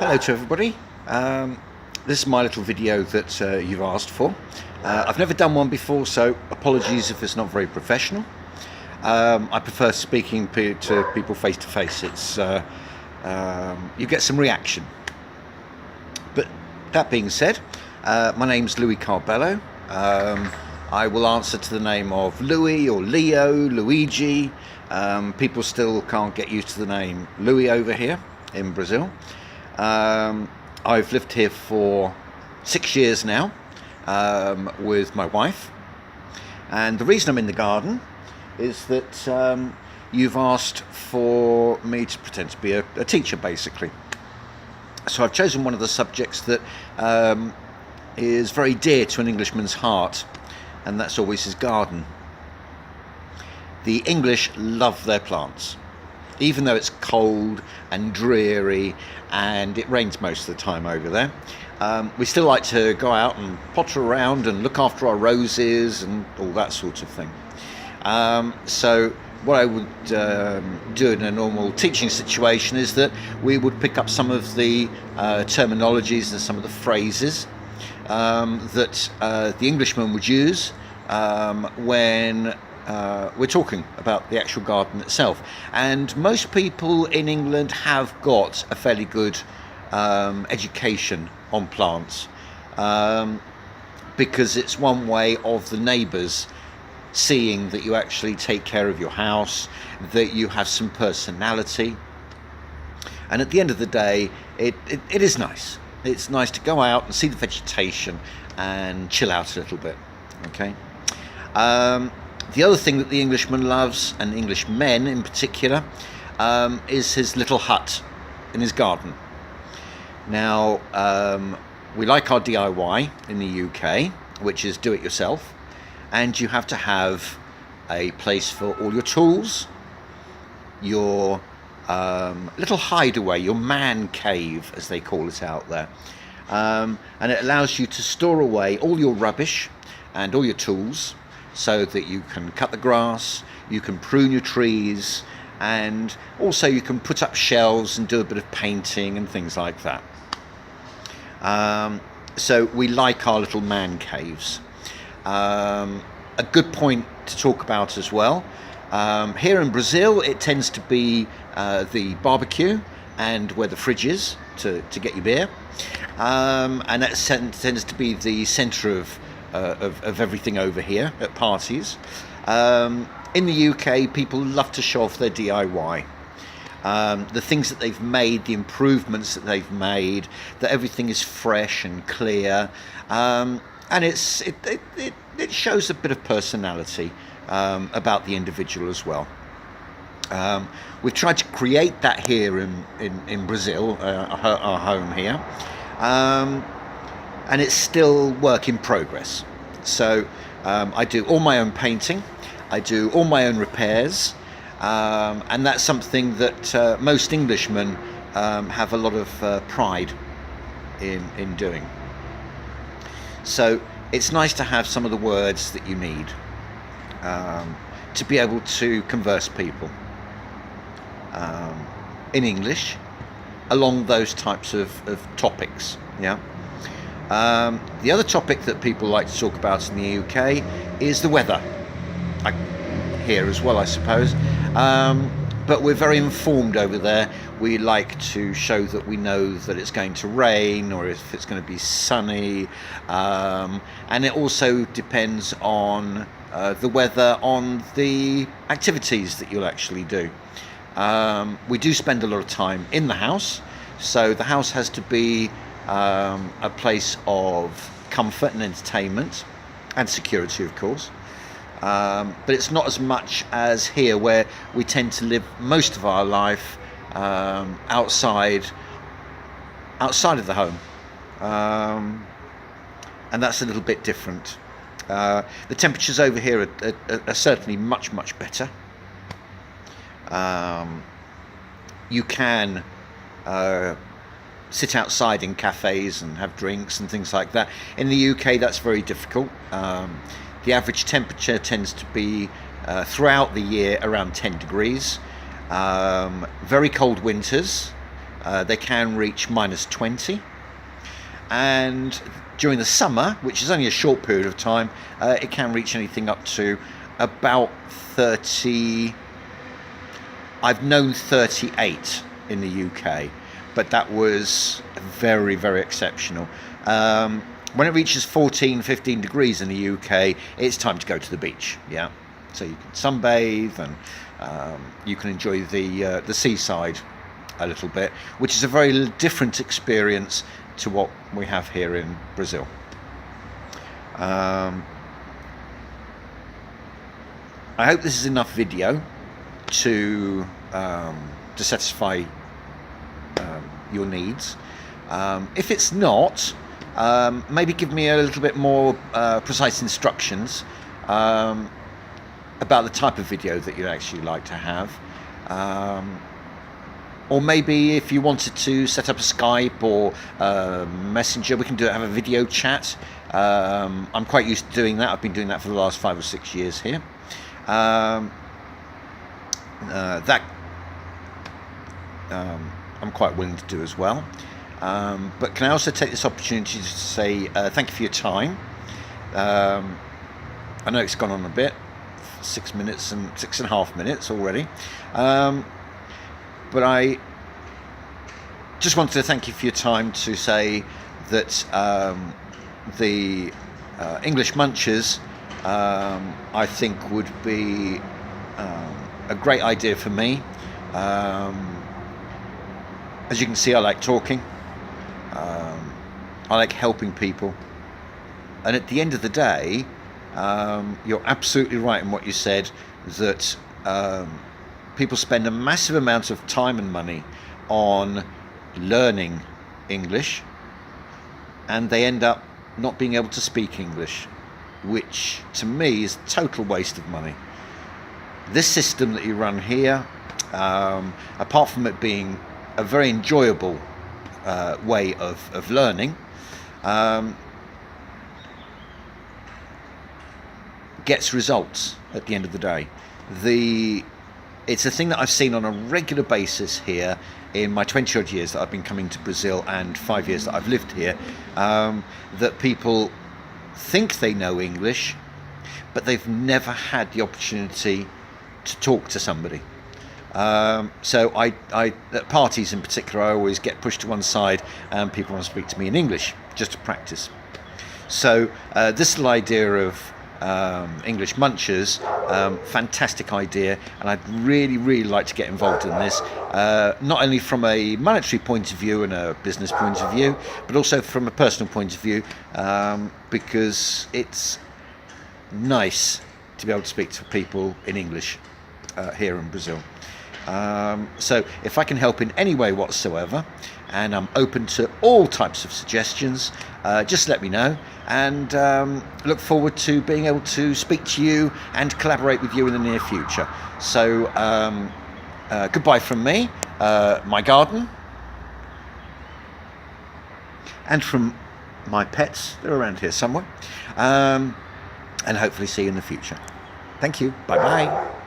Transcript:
Hello to everybody. This is my little video that you've asked for. I've never done one before, so apologies if it's not very professional. I prefer speaking to people face to face. You get some reaction. But that being said, my name's Louis Carbello. I will answer to the name of Louis or Leo, Luigi. People still can't get used to the name Louis over here in Brazil. I've lived here for 6 years now with my wife, and the reason I'm in the garden is that you've asked for me to pretend to be a teacher, basically. So I've chosen one of the subjects that is very dear to an Englishman's heart, and that's always his garden. The English love their plants. Even though it's cold and dreary and it rains most of the time over there, we still like to go out and potter around and look after our roses and all that sort of thing. So what I would do in a normal teaching situation is that we would pick up some of the terminologies and some of the phrases that the Englishman would use when we're talking about the actual garden itself. And most people in England have got a fairly good education on plants, because it's one way of the neighbours seeing that you actually take care of your house, that you have some personality. And at the end of the day, it is nice. It's nice to go out and see the vegetation and chill out a little bit. Okay. The other thing that the Englishman loves, and Englishmen in particular, is his little hut in his garden. Now, we like our DIY in the UK, which is do it yourself, and you have to have a place for all your tools, your little hideaway, your man cave, as they call it out there. And it allows you to store away all your rubbish and all your tools, so that you can cut the grass, you can prune your trees, and also you can put up shelves and do a bit of painting and things like that. So we like our little man caves. A good point to talk about as well. Here in Brazil, it tends to be the barbecue and where the fridge is to get your beer. And that tends to be the centre of everything over here at parties. In the UK, people love to show off their DIY. The things that they've made, the improvements that they've made, that everything is fresh and clear. And it shows a bit of personality about the individual as well. We've tried to create that here in Brazil, our home here. And it's still work in progress. So I do all my own painting, I do all my own repairs, and that's something that most Englishmen have a lot of pride in doing. So it's nice to have some of the words that you need to be able to converse people in English along those types of topics. Yeah. The other topic that people like to talk about in the UK is the weather. Here as well, I suppose. But we're very informed over there. We like to show that we know that it's going to rain or if it's going to be sunny. And it also depends on the weather, on the activities that you'll actually do. We do spend a lot of time in the house. So the house has to be a place of comfort and entertainment and security, of course, but it's not as much as here, where we tend to live most of our life outside of the home, and that's a little bit different. The temperatures over here are certainly much better. You can sit outside in cafes and have drinks and things like that. In the UK, that's very difficult. The average temperature tends to be throughout the year around 10 degrees. Very cold winters, They can reach -20, and during the summer, which is only a short period of time, it can reach anything up to about 30. I've known 38 in the UK, but that was very, very exceptional. When it reaches 14, 15 degrees in the UK, it's time to go to the beach. Yeah, so you can sunbathe and you can enjoy the seaside a little bit, which is a very different experience to what we have here in Brazil. I hope this is enough video to satisfy your needs. If it's not, maybe give me a little bit more precise instructions about the type of video that you'd actually like to have. Or maybe if you wanted to set up a Skype or Messenger, we can have a video chat. I'm quite used to doing that. I've been doing that for the last 5 or 6 years here. I'm quite willing to do as well. But can I also take this opportunity to say thank you for your time. I know it's gone on a bit, 6 minutes and 6.5 minutes already. But I just wanted to thank you for your time to say that the Englishmunchers, I think, would be a great idea for me. As you can see, I like talking. I like helping people. And at the end of the day, you're absolutely right in what you said, that people spend a massive amount of time and money on learning English, and they end up not being able to speak English, which to me is a total waste of money. This system that you run here, apart from it being a very enjoyable way of learning, gets results at the end of the day. It's a thing that I've seen on a regular basis here in my 20 odd years that I've been coming to Brazil and 5 years that I've lived here, that people think they know English, but they've never had the opportunity to talk to somebody. So I at parties in particular, I always get pushed to one side and people want to speak to me in English just to practice. So this little idea of Englishmunchers, fantastic idea, and I'd really like to get involved in this, not only from a monetary point of view and a business point of view, but also from a personal point of view, because it's nice to be able to speak to people in English here in Brazil. So if I can help in any way whatsoever, and I'm open to all types of suggestions, just let me know, and look forward to being able to speak to you and collaborate with you in the near future. So goodbye from me, my garden, and from my pets. They're around here somewhere, and hopefully see you in the future. Thank you. Bye bye.